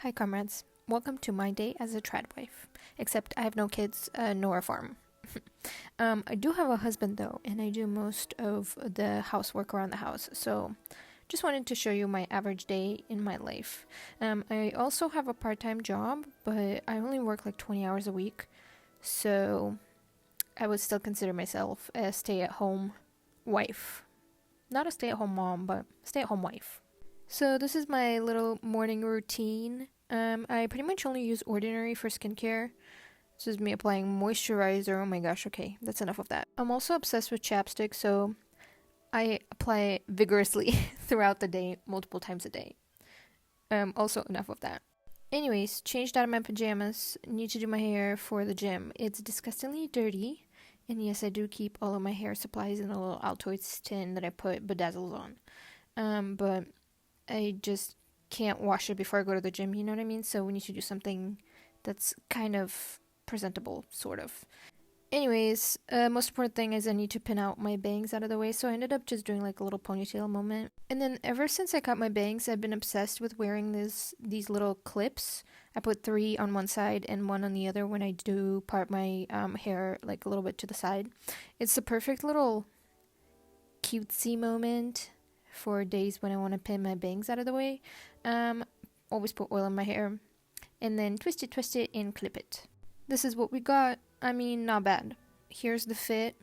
Hi, comrades. Welcome to my day as a trad wife. Except I have no kids, nor a farm. I do have a husband though, and I do most of the housework around the house. So, just wanted to show you my average day in my life. I also have a part-time job, but I only work like 20 hours a week. So, I would still consider myself a stay-at-home wife. Not a stay-at-home mom, but stay-at-home wife. So this is my little morning routine. I pretty much only use Ordinary for skincare. This is me applying moisturizer. Oh my gosh, okay, that's enough of that. I'm also obsessed with chapstick, so I apply it vigorously throughout the day, multiple times a day. Also enough of that. Anyways, changed out of my pajamas. Need to do my hair for the gym. It's disgustingly dirty. And yes, I do keep all of my hair supplies in a little Altoids tin that I put bedazzles on. But I just can't wash it before I go to the gym, you know what I mean? So we need to do something that's kind of presentable, sort of. Anyways, most important thing is I need to pin out my bangs out of the way, so I ended up just doing like a little ponytail moment. And then ever since I cut my bangs, I've been obsessed with wearing these little clips. I put 3 on one side and 1 on the other when I do part my hair like a little bit to the side. It's the perfect little cutesy moment for days when I want to pin my bangs out of the way. Always put oil in my hair and then twist it, and clip it. This is what we got. I mean, not bad. Here's the fit.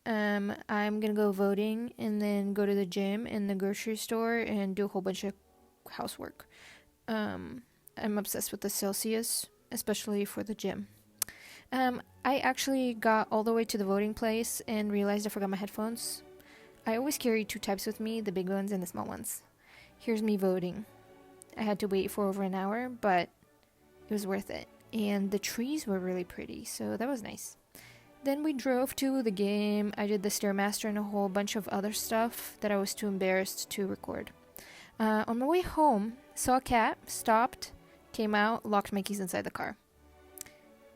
I'm gonna go voting and then go to the gym and the grocery store and do a whole bunch of housework. I'm obsessed with the Celsius, especially for the gym. I actually got all the way to the voting place and realized I forgot my headphones. I always carry 2 types with me, the big ones and the small ones. Here's me voting. I had to wait for over an hour, but it was worth it. And the trees were really pretty, so that was nice. Then we drove to the game. I did the Stairmaster and a whole bunch of other stuff that I was too embarrassed to record. On my way home, saw a cat, stopped, came out, locked my keys inside the car.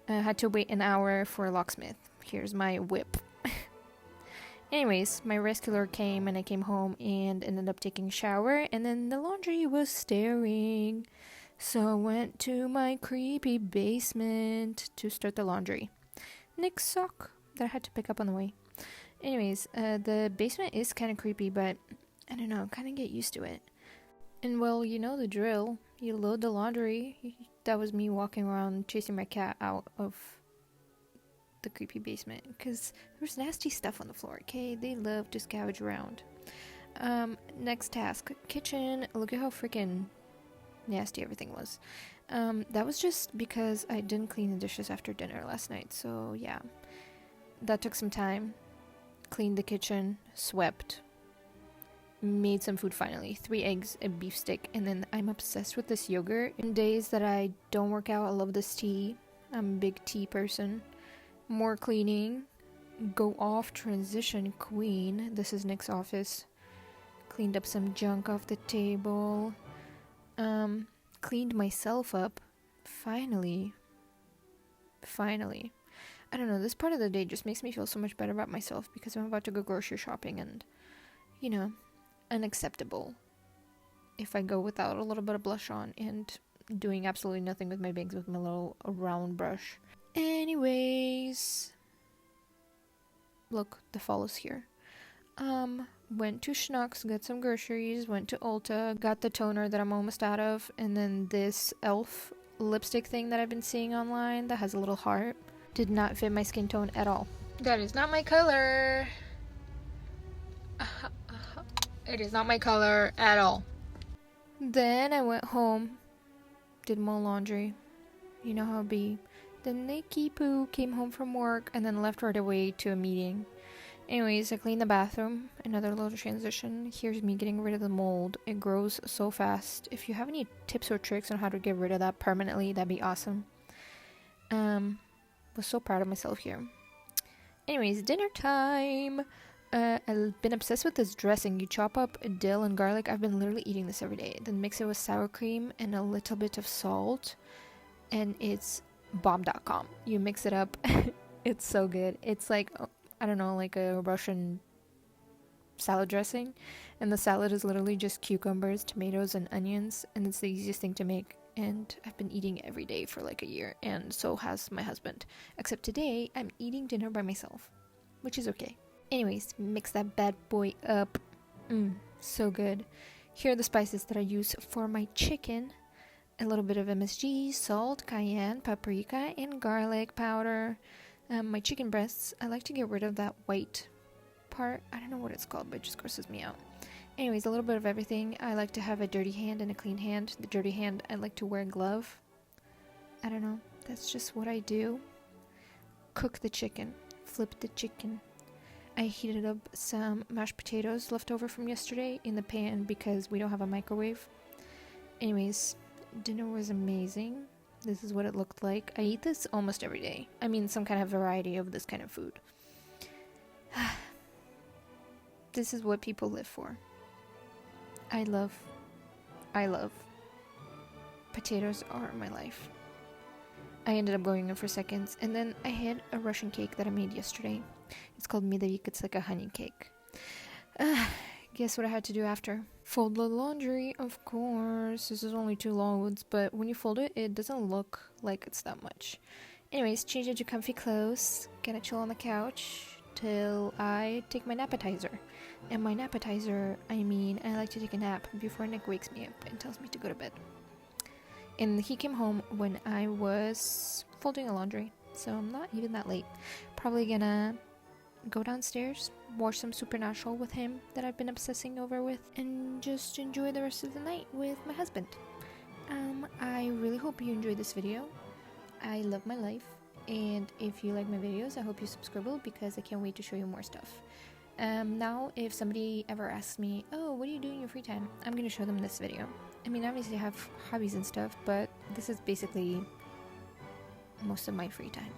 I had to wait an hour for a locksmith. Here's my whip. Anyways, my rescuer came and I came home and ended up taking a shower, and then the laundry was staring. So I went to my creepy basement to start the laundry. Nick's sock that I had to pick up on the way. Anyways, the basement is kind of creepy, but I don't know, kind of get used to it. And well, you know the drill. You load the laundry. That was me walking around chasing my cat out of the creepy basement because there's nasty stuff on the floor, okay? They love to scavenge around. Next task, kitchen. Look at how freaking nasty everything was. That was just because I didn't clean the dishes after dinner last night, so yeah. That took some time. Cleaned the kitchen, swept, made some food finally. 3 eggs, a beef stick, and then I'm obsessed with this yogurt. In days that I don't work out, I love this tea. I'm a big tea person. More cleaning. Go off, transition queen. This is Nick's office. Cleaned up some junk off the table. Cleaned myself up. Finally. I don't know, this part of the day just makes me feel so much better about myself because I'm about to go grocery shopping and, you know, unacceptable if I go without a little bit of blush on and doing absolutely nothing with my bangs with my little round brush. Anyways, look, the fall is here. Went to Schnucks, got some groceries, went to Ulta, got the toner that I'm almost out of, and then this e.l.f. lipstick thing that I've been seeing online that has a little heart. Did not fit my skin tone at all. That is not my color. It is not my color at all. Then I went home, did more laundry. You know how it be. Then Nikki Poo came home from work and then left right away to a meeting. Anyways, I cleaned the bathroom. Another little transition. Here's me getting rid of the mold. It grows so fast. If you have any tips or tricks on how to get rid of that permanently, that'd be awesome. Was so proud of myself here. Anyways, dinner time. I've been obsessed with this dressing. You chop up dill and garlic. I've been literally eating this every day. Then mix it with sour cream and a little bit of salt. And it's bomb.com. You mix it up. It's so good. It's like, I don't know, like a Russian salad dressing. And the salad is literally just cucumbers, tomatoes, and onions, and it's the easiest thing to make. And I've been eating it every day for like a year, and so has my husband. Except today, I'm eating dinner by myself, which is okay. Anyways, mix that bad boy up. So good. Here are the spices that I use for my chicken. A little bit of MSG, salt, cayenne, paprika, and garlic powder. My chicken breasts, I like to get rid of that white part. I don't know what it's called, but it just grosses me out. Anyways, a little bit of everything. I like to have a dirty hand and a clean hand. The dirty hand, I like to wear a glove. I don't know. That's just what I do. Cook the chicken. Flip the chicken. I heated up some mashed potatoes left over from yesterday in the pan because we don't have a microwave. Anyways, dinner was amazing. This is what it looked like. I eat this almost every day. I mean, some kind of variety of this kind of food. This is what people live for. I love potatoes are my life. I ended up going in for seconds, and then I had a Russian cake that I made yesterday. It's called medovik. It's like a honey cake. Guess what I had to do after? Fold the laundry, of course. This is only 2 loads, but when you fold it, it doesn't look like it's that much. Anyways, change into comfy clothes. Gonna chill on the couch till I take my appetizer. And my appetizer, I mean, I like to take a nap before Nick wakes me up and tells me to go to bed. And he came home when I was folding the laundry, so I'm not even that late. Probably gonna go downstairs, watch some Supernatural with him that I've been obsessing over with, and just enjoy the rest of the night with my husband. I really hope you enjoyed this video. I love my life, and if you like my videos, I hope you subscribe because I can't wait to show you more stuff. Now, if somebody ever asks me, oh, what do you do in your free time? I'm gonna show them this video. I mean, obviously I have hobbies and stuff, but this is basically most of my free time.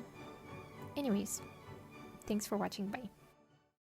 Anyways, thanks for watching. Bye.